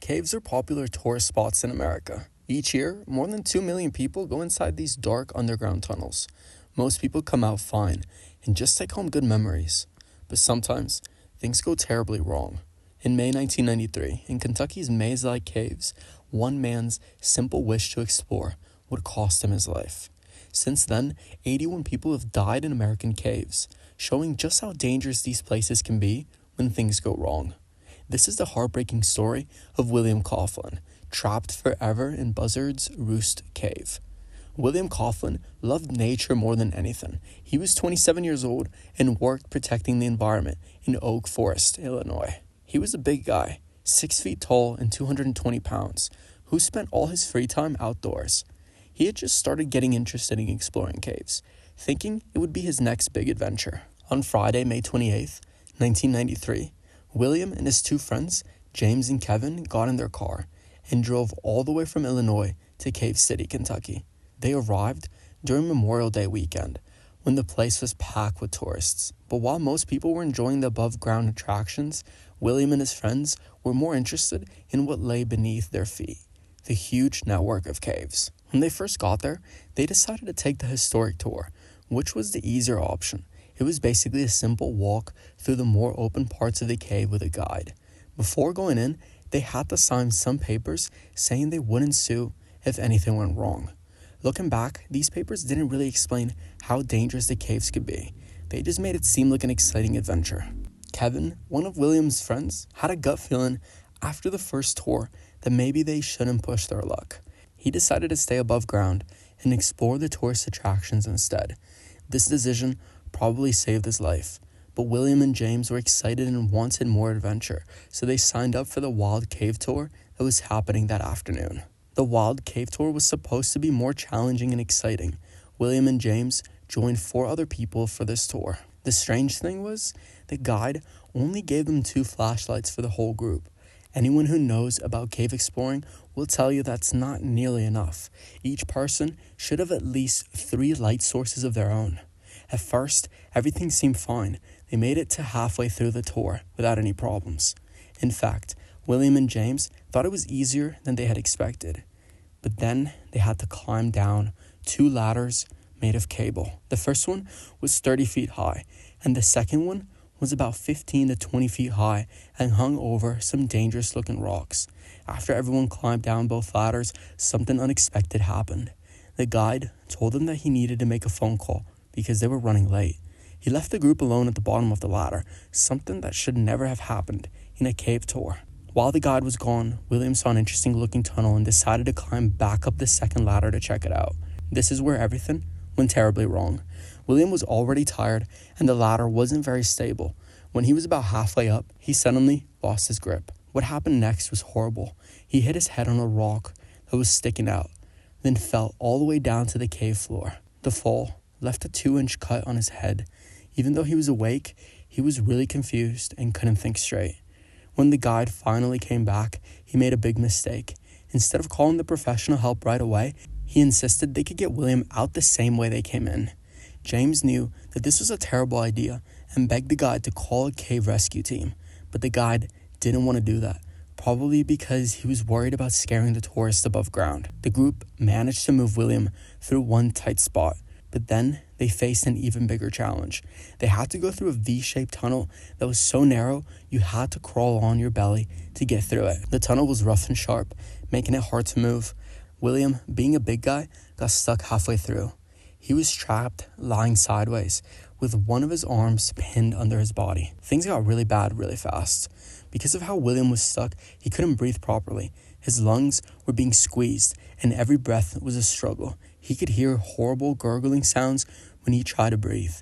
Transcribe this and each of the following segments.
Caves are popular tourist spots in America. Each year, more than 2 million people go inside these dark underground tunnels. Most people come out fine and just take home good memories. But sometimes, things go terribly wrong. In May 1993, in Kentucky's maze-like caves, one man's simple wish to explore would cost him his life. Since then, 81 people have died in American caves, showing just how dangerous these places can be when things go wrong. This is the heartbreaking story of William Coughlin, trapped forever in Buzzard's Roost cave. William Coughlin loved nature more than anything. He was 27 years old and worked protecting the environment in Oak Forest, Illinois. He was a big guy, 6 feet tall and 220 pounds, who spent all his free time outdoors. He had just started getting interested in exploring caves, thinking it would be his next big adventure. On Friday, May 28th, 1993, William and his two friends, James and Kevin, got in their car and drove all the way from Illinois to Cave City, Kentucky. They arrived during Memorial Day weekend, when the place was packed with tourists. But while most people were enjoying the above-ground attractions, William and his friends were more interested in what lay beneath their feet, the huge network of caves. When they first got there, they decided to take the historic tour, which was the easier option. It was basically a simple walk through the more open parts of the cave with a guide. Before going in, they had to sign some papers saying they wouldn't sue if anything went wrong. Looking back, these papers didn't really explain how dangerous the caves could be. They just made it seem like an exciting adventure. Kevin, one of William's friends, had a gut feeling after the first tour that maybe they shouldn't push their luck. He decided to stay above ground and explore the tourist attractions instead. This decision probably saved his life, but William and James were excited and wanted more adventure, so they signed up for the Wild Cave Tour that was happening that afternoon. The Wild Cave Tour was supposed to be more challenging and exciting. William and James joined 4 other people for this tour. The strange thing was, the guide only gave them 2 flashlights for the whole group. Anyone who knows about cave exploring will tell you that's not nearly enough. Each person should have at least 3 light sources of their own. At first, everything seemed fine. They made it to halfway through the tour without any problems. In fact, William and James thought it was easier than they had expected. But then they had to climb down 2 ladders made of cable. The first one was 30 feet high, and the second one was about 15 to 20 feet high and hung over some dangerous-looking rocks. After everyone climbed down both ladders, something unexpected happened. The guide told them that he needed to make a phone call because they were running late. He left the group alone at the bottom of the ladder, something that should never have happened in a cave tour. While the guide was gone, William saw an interesting-looking tunnel and decided to climb back up the second ladder to check it out. This is where everything went terribly wrong. William was already tired, and the ladder wasn't very stable. When he was about halfway up, he suddenly lost his grip. What happened next was horrible. He hit his head on a rock that was sticking out, then fell all the way down to the cave floor. The fall left a 2-inch cut on his head. Even though he was awake, he was really confused and couldn't think straight. When the guide finally came back, he made a big mistake. Instead of calling the professional help right away, he insisted they could get William out the same way they came in. James knew that this was a terrible idea and begged the guide to call a cave rescue team, but the guide didn't want to do that, probably because he was worried about scaring the tourists above ground. The group managed to move William through one tight spot, but then they faced an even bigger challenge. They had to go through a V-shaped tunnel that was so narrow you had to crawl on your belly to get through it. The tunnel was rough and sharp, making it hard to move. William, being a big guy, got stuck halfway through. He was trapped, lying sideways, with one of his arms pinned under his body. Things got really bad really fast. Because of how William was stuck, he couldn't breathe properly. His lungs were being squeezed, and every breath was a struggle. He could hear horrible gurgling sounds when he tried to breathe.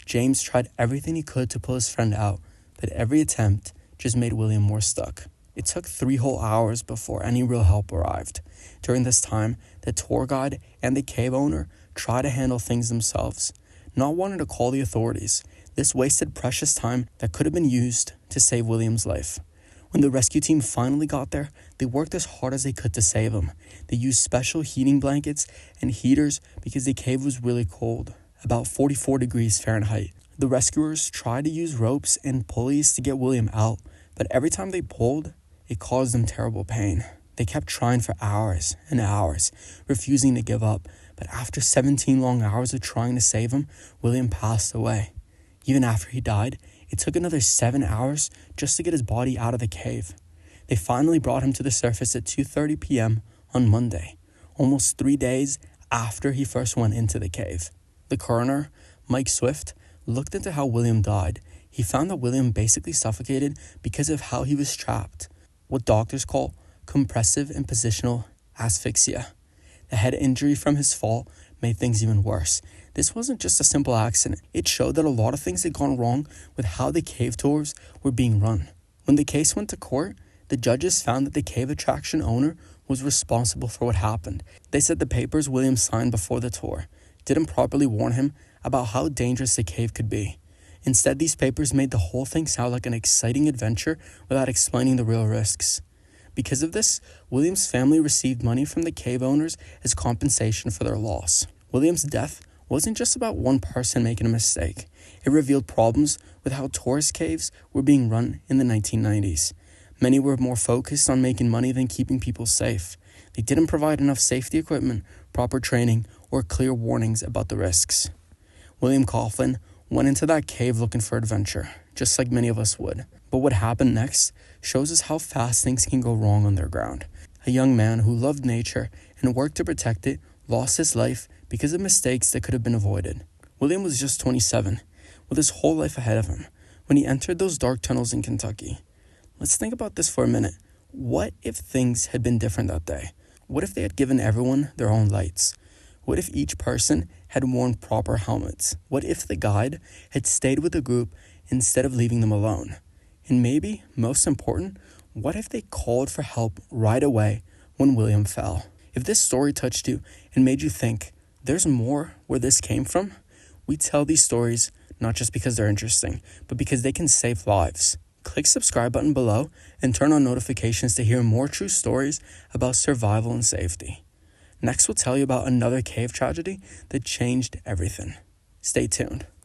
James tried everything he could to pull his friend out, but every attempt just made William more stuck. It took 3 whole hours before any real help arrived. During this time, the tour guide and the cave owner tried to handle things themselves, not wanting to call the authorities. This wasted precious time that could have been used to save William's life. When the rescue team finally got there, they worked as hard as they could to save him. They used special heating blankets and heaters because the cave was really cold, about 44 degrees Fahrenheit. The rescuers tried to use ropes and pulleys to get William out, but every time they pulled, It caused them terrible pain. They kept trying for hours and hours, refusing to give up, but after 17 long hours of trying to save him, William passed away. Even after he died, it took another 7 hours just to get his body out of the cave. They finally brought him to the surface at 2:30 p.m. on Monday, almost 3 days after he first went into the cave. The coroner, Mike Swift, looked into how William died. He found that William basically suffocated because of how he was trapped, what doctors call compressive and positional asphyxia. The head injury from his fall made things even worse. This wasn't just a simple accident. It showed that a lot of things had gone wrong with how the cave tours were being run. When the case went to court, the judges found that the cave attraction owner was responsible for what happened. They said the papers William signed before the tour didn't properly warn him about how dangerous the cave could be. Instead, these papers made the whole thing sound like an exciting adventure without explaining the real risks. Because of this, William's family received money from the cave owners as compensation for their loss. William's death wasn't just about one person making a mistake. It revealed problems with how tourist caves were being run in the 1990s. Many were more focused on making money than keeping people safe. They didn't provide enough safety equipment, proper training, or clear warnings about the risks. William Coughlin went into that cave looking for adventure, just like many of us would. But what happened next shows us how fast things can go wrong underground. A young man who loved nature and worked to protect it lost his life because of mistakes that could have been avoided. William was just 27, with his whole life ahead of him, when he entered those dark tunnels in Kentucky. Let's think about this for a minute. What if things had been different that day? What if they had given everyone their own lights? What if each person had worn proper helmets? What if the guide had stayed with the group instead of leaving them alone? And maybe, most important, what if they called for help right away when William fell? If this story touched you and made you think, there's more where this came from, we tell these stories not just because they're interesting, but because they can save lives. Click subscribe button below and turn on notifications to hear more true stories about survival and safety. Next, we'll tell you about another cave tragedy that changed everything. Stay tuned.